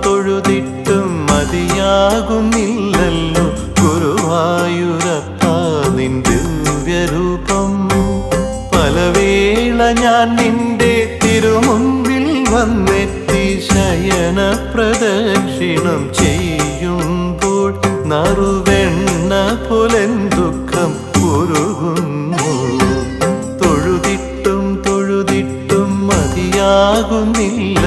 തൊഴുതിട്ടും മതിയാകുന്നില്ലല്ലോ ഗുരുവായൂരപ്പ നിൻ ദിവ്യരൂപം. പലവേള ഞാൻ നിന്റെ തിരുമുമ്പിൽ വന്നെത്തി ശയന പ്രദക്ഷിണം ചെയ്യുമ്പോൾ നറുവെണ്ണ പുലൻ ദുഃഖം ഉരുകുന്നു. തൊഴുതിട്ടും മതിയാകുന്നില്ല